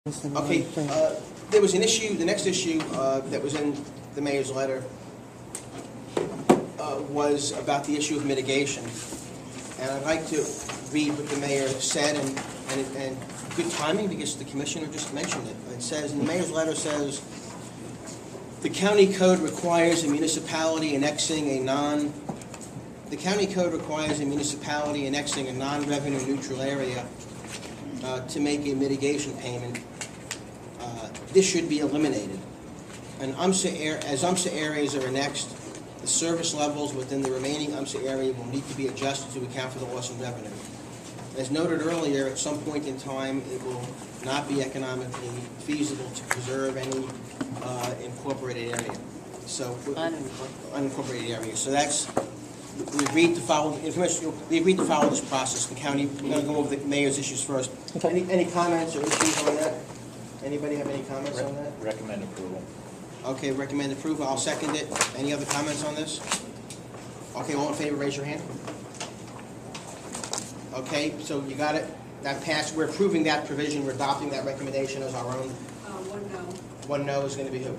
Okay, there was an issue, the next issue that was in the mayor's letter was about the issue of mitigation. And I'd like to read what the mayor said, and good timing because the commissioner just mentioned it. It says, in the mayor's letter says, the county code requires a municipality annexing a non-revenue neutral area to make a mitigation payment. This should be eliminated. And as UMSA areas are annexed, the service levels within the remaining UMSA area will need to be adjusted to account for the loss in revenue. As noted earlier, at some point in time, it will not be economically feasible to preserve any incorporated area. So unincorporated area. So that's we agreed to follow this process. The county, we're going to go over the mayor's issues first. Okay. Any comments or issues on that? Anybody have any comments on that? Recommend approval. Okay, recommend approval. I'll second it. Any other comments on this? Okay, all in favor, raise your hand. Okay, so you got it. That passed. We're approving that provision. We're adopting that recommendation as our own. One no. One no is going to be who?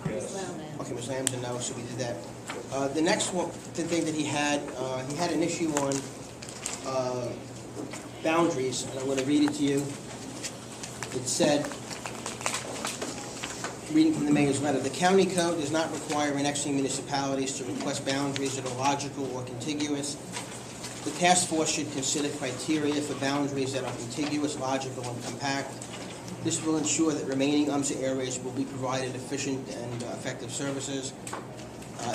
Yes. Okay, Ms. Lamb's a no, so we did that. The next one, the thing that he had an issue on boundaries, and I'm going to read it to you. It said, reading from the mayor's letter, the county code does not require annexing municipalities to request boundaries that are logical or contiguous. The task force should consider criteria for boundaries that are contiguous, logical, and compact. This will ensure that remaining UMSA areas will be provided efficient and effective services.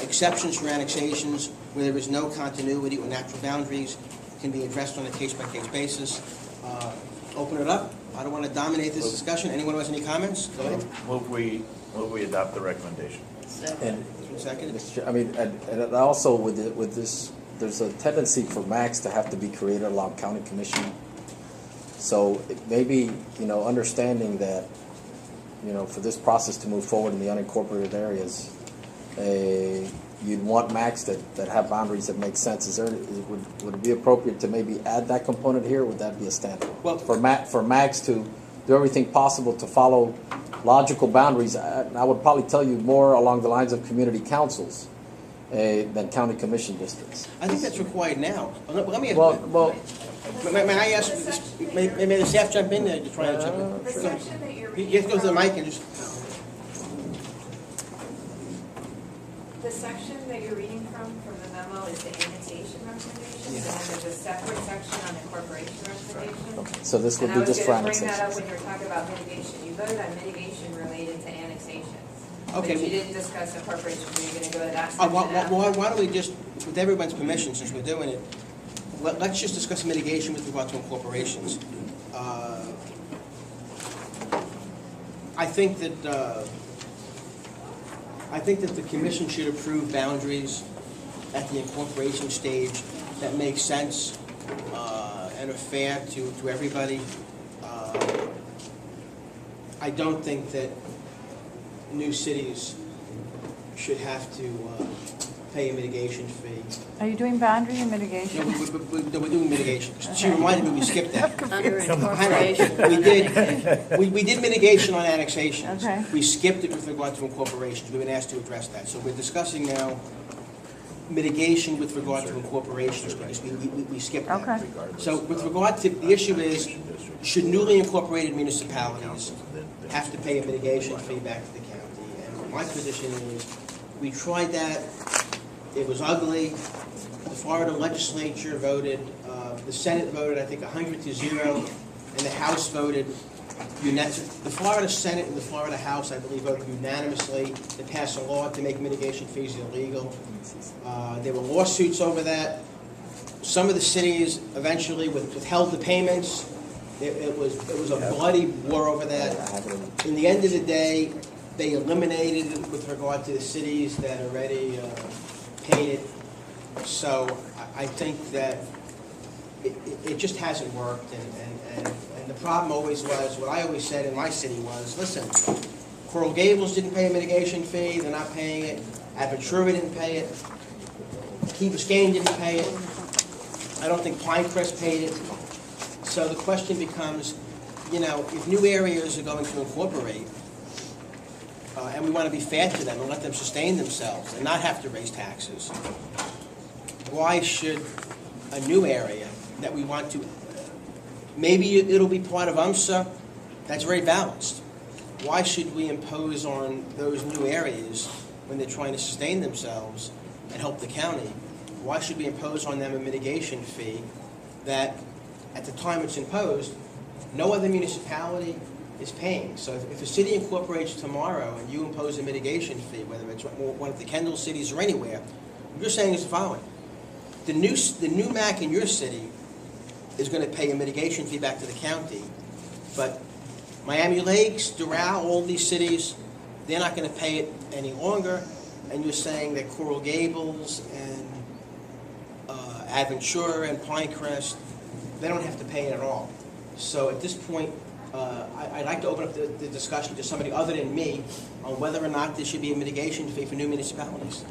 Exceptions for annexations where there is no continuity or natural boundaries can be addressed on a case-by-case basis. Open it up. I don't want to dominate this discussion. Anyone who has any comments? Go ahead. Move we adopt the recommendation. Second. I mean, and also with this, there's a tendency for MAX to have to be created along county commission. So maybe, understanding that, for this process to move forward in the unincorporated areas, you'd want MAX that have boundaries that make sense. Would it be appropriate to maybe add that component here, or would that be a standard? Well, for MAX to do everything possible to follow logical boundaries, I would probably tell you more along the lines of community councils than county commission districts. I think that's required now. Let me ask Well, may I ask, may the staff jump in there to try to jump in? The section that you're reading You have to go to the mic and just... The section that you're reading from the memo is the annexation recommendations, Yeah. and then there's a separate section on incorporation recommendation. okay, so this would be just for And I was going to bring that up annexations. when you were talking about mitigation. You voted on mitigation related to annexation. Okay. But you didn't discuss incorporation, were you going to go to that section after? Why don't we just, with everyone's permission, since we're doing it, let's just discuss mitigation with regard to incorporations. I think that the commission should approve boundaries at the incorporation stage that make sense and are fair to everybody. I don't think that new cities should have to pay a mitigation fee. Are you doing boundary and mitigation? No, we're doing mitigation. She reminded me we skipped that. Under incorporation. We did mitigation on annexations. Okay. We skipped it with regard to incorporations. We've been asked to address that. So we're discussing now mitigation with regard to incorporations because we skipped that. Okay. So with regard to, the issue is, should newly incorporated municipalities have to pay a mitigation fee back to the county? And my position is, we tried that. It was ugly. The Florida legislature voted, the Senate voted, I think, 100-0, and the House voted the Florida Senate and the Florida House, I believe, voted unanimously to pass a law to make mitigation fees illegal. There were lawsuits over that. Some of the cities eventually withheld the payments. It was a bloody war over that. In the end of the day, they eliminated it with regard to the cities that already paid it. So I think that it just hasn't worked. And the problem always was, what I always said in my city was, listen, Coral Gables didn't pay a mitigation fee. They're not paying it. Aventura didn't pay it. Key Biscayne didn't pay it. I don't think Pinecrest paid it. So the question becomes, you know, if new areas are going to incorporate, and we want to be fair to them and let them sustain themselves and not have to raise taxes, why should a new area that we want to, maybe it'll be part of UMSA, that's very balanced. Why should we impose on those new areas when they're trying to sustain themselves and help the county? Why should we impose on them a mitigation fee that, at the time it's imposed, no other municipality is paying? So if a city incorporates tomorrow and you impose a mitigation fee, whether it's one of the Kendall cities or anywhere, what you're saying is the following. The new MAC in your city is going to pay a mitigation fee back to the county, but Miami Lakes, Doral, all these cities, they're not going to pay it any longer, and you're saying that Coral Gables and Aventura and Pinecrest, they don't have to pay it at all. So at this point, I'd like to open up the discussion to somebody other than me on whether or not there should be a mitigation fee for new municipalities.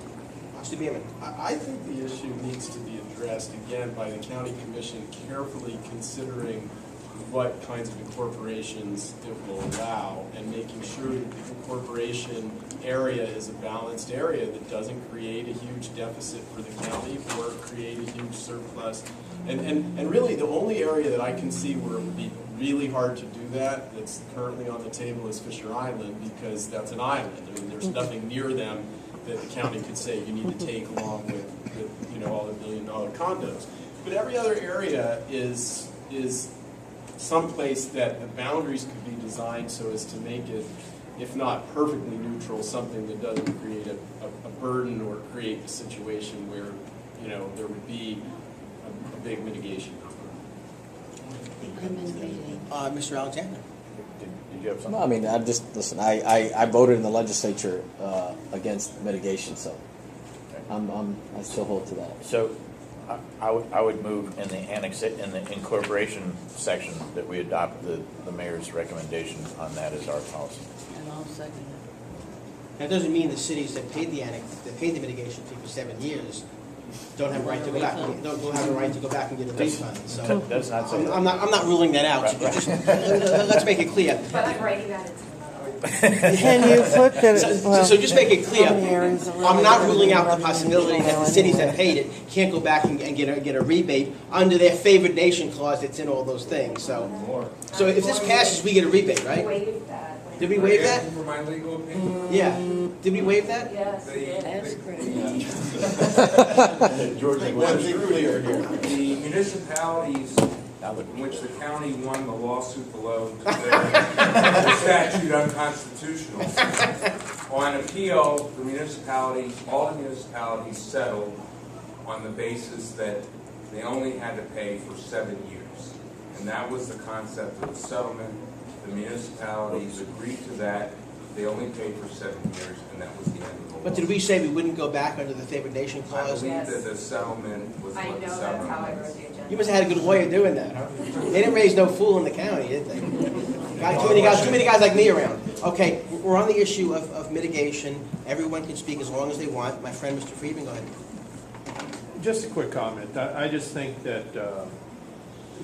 Mr. Bierman. I think the issue needs to be addressed, again, by the county commission carefully considering what kinds of incorporations it will allow and making sure that the incorporation area is a balanced area that doesn't create a huge deficit for the county or create a huge surplus. And really the only area that I can see where it would be really hard to do that that's currently on the table is Fisher Island, because that's an island. I mean, there's nothing near them that the county could say you need to take along with you know, all the $1 billion condos. But every other area is someplace that the boundaries could be designed so as to make it, if not perfectly neutral, something that doesn't create a burden or create a situation where, you know, there would be a big mitigation. Mr. Alexander. Did you have something? No, I mean, I just, listen, I voted in the legislature against mitigation, so I still hold to that. So I would move in the incorporation section that we adopt the mayor's recommendation on that as our policy. And I'll second it. That doesn't mean the cities that paid the annex, that paid the mitigation fee for 7 years, don't have a right to go back. Don't have a right to go back and get a refund. So That's not saying. I'm not ruling that out. So just, let's make it clear. But I'm writing that into the memo. Can you flip the, So just make it clear. how many areas are really I'm not ruling out the revenue possibility that the neutral cities that anyway? paid it can't go back and get a rebate under their favored nation clause that's in all those things. So if this passes, we get a rebate, right? Waive that. Did we waive that? For my legal opinion? Yeah. Did we waive that? Yes, we did. That's great. George, let's be clear here. The municipalities in which the county won the lawsuit below declared the statute unconstitutional. On appeal, the municipalities, all the municipalities settled on the basis that they only had to pay for 7 years. And that was the concept of the settlement. The municipalities agreed to that. They only paid for 7 years, and that was the end of the law. But did we say we wouldn't go back under the favored nation I clause? believe that the settlement was I what know the that's settlement how I was. wrote the agenda. You must have had a good lawyer doing that, huh? They didn't raise no fool in the county, did they? Too many guys like me around. Okay, we're on the issue of mitigation. Everyone can speak as long as they want. My friend, Mr. Friedman, go ahead. Just a quick comment. I just think that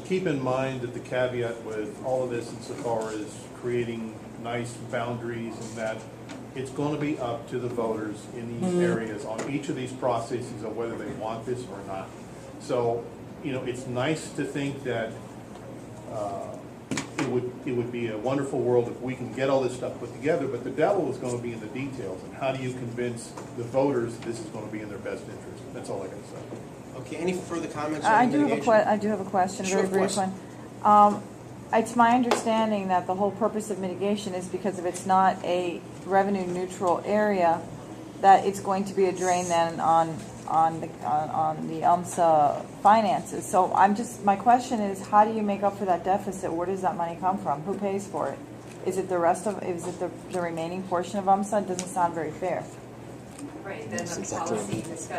keep in mind that the caveat with all of this insofar as creating nice boundaries and that it's going to be up to the voters in these areas on each of these processes of whether they want this or not. So, you know, it's nice to think that it would be a wonderful world if we can get all this stuff put together, but the devil is going to be in the details. And how do you convince the voters that this is going to be in their best interest? That's all I got to say. Okay, any further comments I on do have mitigation? I do have a question, a Sure, very of brief course. one. It's my understanding that the whole purpose of mitigation is because if it's not a revenue neutral area, that it's going to be a drain then on the UMSA finances. So my question is, how do you make up for that deficit? Where does that money come from? Who pays for it? Is it the remaining portion of UMSA? It doesn't sound very fair. Right, then That's the exactly policy discussion.